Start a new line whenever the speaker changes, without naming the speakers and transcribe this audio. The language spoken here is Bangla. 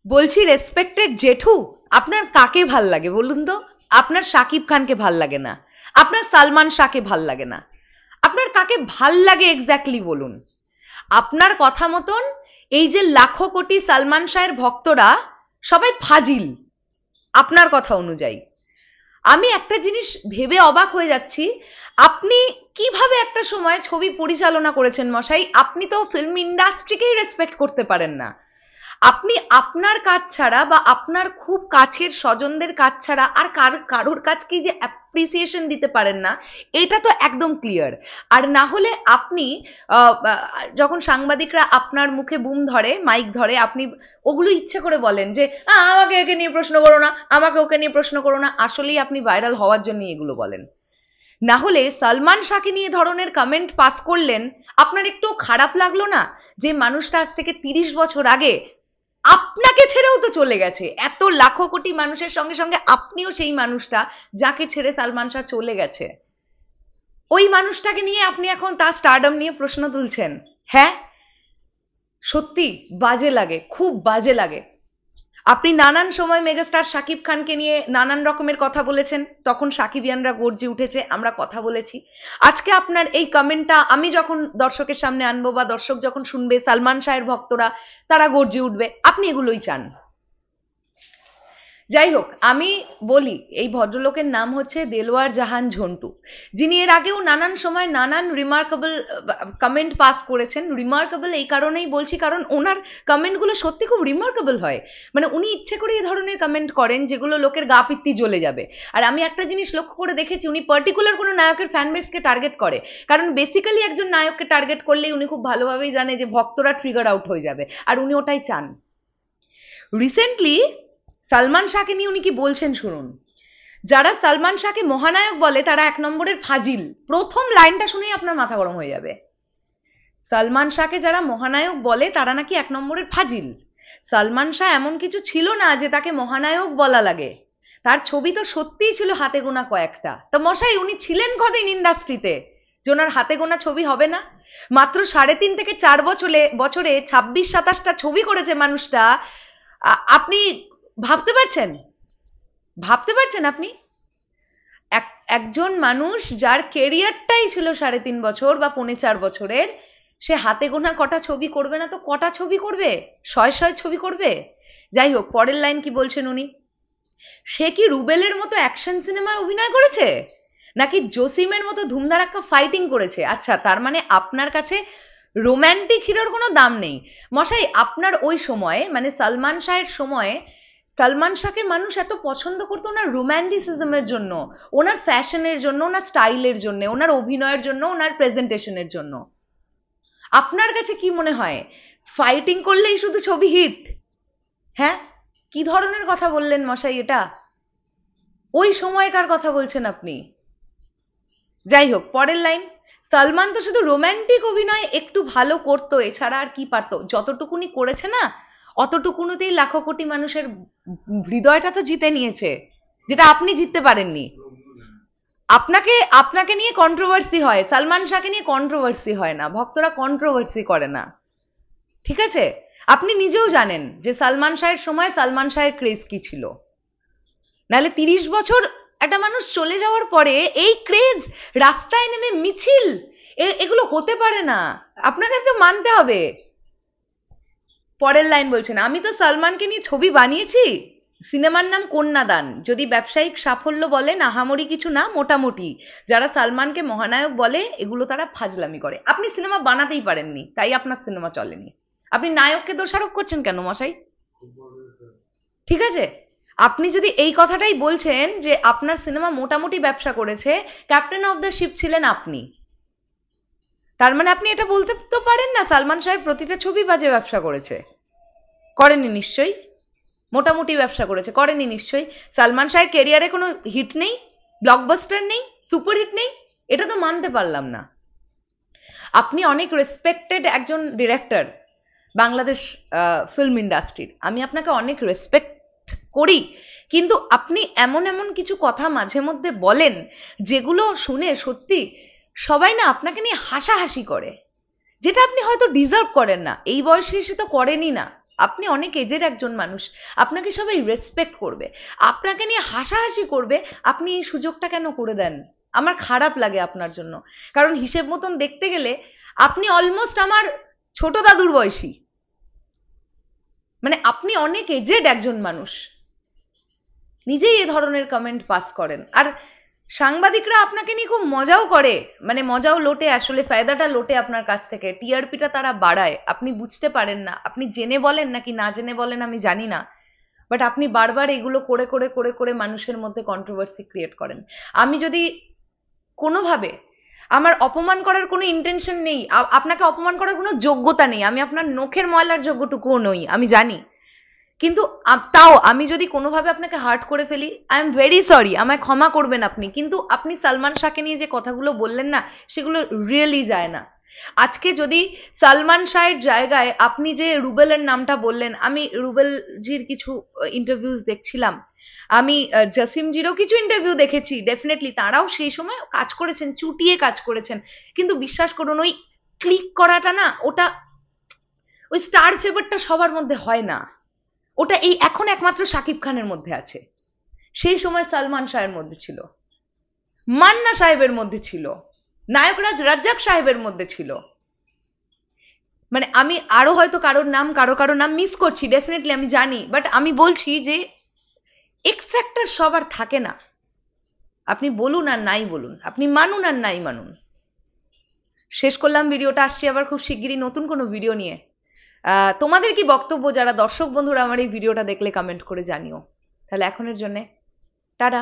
বলছি রেসপেক্টেড জেঠু, আপনার কাকে ভাল লাগে বলুন তো? আপনার শাকিব খানকে ভাল লাগে না, আপনার সালমান শাহকে ভাল লাগে না, আপনার কাকে ভাল লাগে এক্স্যাক্টলি বলুন। আপনার কথা মতন এই যে লাখো কোটি সালমান শাহের ভক্তরা সবাই ফাজিল আপনার কথা অনুযায়ী। আমি একটা জিনিস ভেবে অবাক হয়ে যাচ্ছি, আপনি কিভাবে একটা সময় ছবি পরিচালনা করেছেন মশাই, আপনি তো ফিল্ম ইন্ডাস্ট্রিকেই রেসপেক্ট করতে পারেন না। আপনি আপনার কাজ ছাড়া বা আপনার খুব কাছের স্বজনদের কাজ ছাড়া আর কারোর কাজকে যে অ্যাপ্রিসিয়েশন দিতে পারেন না, এটা তো একদম ক্লিয়ার। আর না হলে আপনি যখন সাংবাদিকরা আপনার মুখে বুম ধরে, মাইক ধরে, আপনি ওগুলো ইচ্ছে করে বলেন যে আমাকে একে নিয়ে প্রশ্ন করো না, আমাকে ওকে নিয়ে প্রশ্ন করো না। আসলেই আপনি ভাইরাল হওয়ার জন্য এগুলো বলেন। না হলে সালমান শাহকে নিয়ে ধরনের কমেন্ট পাস করলেন, আপনার একটু খারাপ লাগলো না যে মানুষটা আজ থেকে 30 বছর আগে আপনাকে ছেড়েও তো চলে গেছে? এত লাখো কোটি মানুষের সঙ্গে সঙ্গে আপনিও সেই মানুষটা যাকে ছেড়ে সালমান শাহ চলে গেছে। ওই মানুষটাকে নিয়ে আপনি এখন তার স্টারডম নিয়ে প্রশ্ন তুলছেন। হ্যাঁ, সত্যি বাজে লাগে, খুব বাজে লাগে। আপনি নানান সময় মেগাস্টার শাকিব খানকে নিয়ে নানান রকমের কথা বলেছেন, তখন সাকিবিয়ানরা গর্জে উঠেছে, আমরা কথা বলেছি। আজকে আপনার এই কমেন্টটা আমি যখন দর্শকের সামনে আনবো বা দর্শক যখন শুনবে, সালমান শাহের ভক্তরা তারা গর্জে উঠবে, আপনি এগুলোই চান। যাই হোক, আমি বলি এই ভদ্রলোকের নাম হচ্ছে দেলোয়ার জাহান ঝন্টু, যিনি এর আগেও নানান সময় নানান রিমার্কেবল কমেন্ট পাস করেছেন। রিমার্কেবল এই কারণেই বলছি কারণ ওনার কমেন্টগুলো সত্যি খুব রিমার্কেবল হয়। মানে উনি ইচ্ছে করে এই ধরনের কমেন্ট করেন যেগুলো লোকের গা পিত্তি জ্বলে যাবে। আর আমি একটা জিনিস লক্ষ্য করে দেখেছি, উনি পার্টিকুলার কোনো নায়কের ফ্যান বেসকে টার্গেট করে, কারণ বেসিক্যালি একজন নায়ককে টার্গেট করলেই উনি খুব ভালোভাবেই জানে যে ভক্তরা ট্রিগার আউট হয়ে যাবে, আর উনি ওটাই চান। রিসেন্টলি সালমান শাহকে নিয়ে উনি কি বলছেন শুনুন। যারা সালমান শাহকে মহানায়ক বলে তারা 1 নম্বরের ফাজিল। প্রথম লাইনটা শুনেই আপনার মাথা গরম হয়ে যাবে। সালমান শাহকে যারা মহানায়ক বলে তারা নাকি 1 নম্বরের ফাজিল। সালমান শাহ এমন কিছু ছিল না যে তাকে মহানায়ক বলা লাগে। তার ছবি তো সত্যিই ছিল হাতে গোনা কয়েকটা। তো মশাই, উনি ছিলেন কদিন ইন্ডাস্ট্রিতে যে ওনার হাতে গোনা ছবি হবে না? মাত্র 3.5 থেকে 4 বছরে 26-27টা ছবি করেছে মানুষটা। আপনি ভাবতে পারছেন আপনি? একজন মানুষ যার কেরিয়ারটাই ছিল 3.5 বছর বা 4.5 বছরের, সে হাতে গোনা কটা ছবি করবে না তো কটা ছবি করবে? 100 ছবি করবে। যাই হোক, পরের লাইন কি বলছেন উনি, সে কি রুবেলের মতো অ্যাকশন সিনেমায় অভিনয় করেছে নাকি জসিমের মতো ধুমধারাক্কা ফাইটিং করেছে? আচ্ছা, তার মানে আপনার কাছে রোম্যান্টিক হিরোর কোনো দাম নেই। মশাই, আপনার ওই সময়ে মানে সালমান শাহের সময়ে সালমান শাহকে মানুষ এত পছন্দ করতো ওনার রোম্যান্টিসিজমের জন্য, ওনার ফ্যাশনের জন্য, ওনার স্টাইলের জন্য, ওনার অভিনয়ের জন্য, ওনার প্রেজেন্টেশনের জন্য। আপনার কাছে কি মনে হয় ফাইটিং করলেই শুধু ছবি হিট? হ্যাঁ, কি ধরনের কথা বললেন মশাই এটা? ওই সময়কার কথা বলছেন আপনি। যাই হোক, পরের লাইন, সালমান তো শুধু রোম্যান্টিক অভিনয় একটু ভালো করতো, এছাড়া আর কি পারতো? যতটুকুনি করেছে না, অতটুকুনিতেই লাখো কোটি মানুষের হৃদয়টা তো জিতে নিয়েছে, যেটা আপনি জিততে পারেননি। আপনাকে নিয়ে কন্ট্রোভার্সি হয়, সালমান শাহকে নিয়ে কন্ট্রোভার্সি হয় না, ভক্তরা কন্ট্রোভার্সি করে না, ঠিক আছে? আপনি নিজেও জানেন যে সালমান শাহের সময় সালমান শাহের ক্রেজ কি ছিল। নাহলে 30 বছর একটা মানুষ চলে যাওয়ার পরে এই ক্রেজ, রাস্তায় নেমে মিছিল, এগুলো হতে পারে না, আপনাকে তো মানতে হবে। পরের লাইন বলছেন, আমি তো সালমানকে নিয়ে ছবি বানিয়েছি, সিনেমার নাম কন্যাদান। যদি ব্যবসায়িক সাফল্য বলেন আহামরি কিছু না, মোটামুটি। যারা সালমানকে মহানায়ক বলে এগুলো তারা ফাজলামি করে। আপনি সিনেমা বানাতেই পারেননি, তাই আপনার সিনেমা চলেনি। আপনি নায়ককে দোষারোপ করছেন কেন মশাই? ঠিক আছে, আপনি যদি এই কথাটাই বলছেন যে আপনার সিনেমা মোটামুটি ব্যবসা করেছে, ক্যাপ্টেন অফ দ্য শিপ ছিলেন আপনি, তার মানে আপনি এটা বলতে তো পারেন না সালমান শাহের প্রতিটা ছবি বাজে ব্যবসা করেছে। করেনি নিশ্চয়ই। মোটামুটি ব্যবসা করেছে, করেনি নিশ্চয়ই। সালমান শাহের ক্যারিয়ারে কোনো হিট নেই, ব্লকবাস্টার নেই, সুপার হিট নেই, এটা তো মানতে পারলাম না। আপনি অনেক রেসপেক্টেড একজন ডিরেক্টর বাংলাদেশ ফিল্ম ইন্ডাস্ট্রির, আমি আপনাকে অনেক রেসপেক্ট করি, কিন্তু আপনি এমন এমন কিছু কথা মাঝে মধ্যে বলেন যেগুলো শুনে সত্যি সবাই না আপনাকে নিয়ে হাসাহাসি করে, যেটা আপনি হয়তো ডিজার্ভ করেন না, এই বয়সে এসে তো করেনই না। আপনি অনেক এজের একজন মানুষ, আপনাকে সবাই রেসপেক্ট করবে, আপনাকে নিয়ে হাসাহাসি করবে, আপনি এই সুযোগটা কেন করে দেন? আমার খারাপ লাগে আপনার জন্য, কারণ হিসেব মতন দেখতে গেলে আপনি অলমোস্ট আমার ছোট দাদুর বয়সী, মানে আপনি অনেক এজেড একজন মানুষ, নিজেই এ ধরনের কমেন্ট পাস করেন। আর সাংবাদিকরা আপনাকে নিয়ে খুব মজাও করে, মানে মজাও লোটে, আসলে ফায়দাটা লোটে আপনার কাছ থেকে, টিআরপিটা তারা বাড়ায়, আপনি বুঝতে পারেন না, আপনি জেনে বলেন নাকি না জেনে বলেন আমি জানি না, বাট আপনি বারবার এগুলো করে করে করে করে মানুষের মধ্যে কন্ট্রোভার্সি ক্রিয়েট করেন। আমি যদি কোনোভাবে, আমার অপমান করার কোনো ইন্টেনশন নেই, আপনাকে অপমান করার কোনো যোগ্যতা নেই, আমি আপনার নখের ময়লার যোগ্যটুকুও নই, আমি জানি, কিন্তু তাও আমি যদি কোনোভাবে আপনাকে হার্ট করে ফেলি, আই এম ভেরি সরি, আমায় ক্ষমা করবেন আপনি, কিন্তু আপনি সালমান শাহকে নিয়ে যে কথাগুলো বললেন না, সেগুলো রিয়েলি যায় না। আজকে যদি সালমান শাহের জায়গায় আপনি যে রুবেলের নামটা বললেন, আমি রুবেলজির কিছু ইন্টারভিউজ দেখছিলাম, আমি জসিমজিরও কিছু ইন্টারভিউ দেখেছি, ডেফিনেটলি তারাও সেই সময় কাজ করেছেন, চুটিয়ে কাজ করেছেন, কিন্তু বিশ্বাস করুন ওই ক্লিক করাটা না, ওটা ওই স্টার ফেভারটা সবার মধ্যে হয় না, ওটা এই এখন একমাত্র শাকিব খানের মধ্যে আছে, সেই সময় সালমান শাহের মধ্যে ছিল, মান্না সাহেবের মধ্যে ছিল, নায়করাজ রাজ্জাক সাহেবের মধ্যে ছিল, মানে আমি আরো হয়তো কারোর নাম মিস করছি, ডেফিনেটলি আমি জানি, বাট আমি বলছি যে এক্স ফ্যাক্টর সবার থাকে না, আপনি বলুন আর নাই বলুন, আপনি মানুন আর নাই মানুন। শেষ করলাম ভিডিওটা, আসছি আবার খুব শিগগিরই নতুন কোনো ভিডিও নিয়ে। তোমাদের কি বক্তব্য, যারা দর্শক বন্ধুরা আমার এই ভিডিওটা দেখলে কমেন্ট করে জানিও। তাহলে এখনের জন্য টাটা।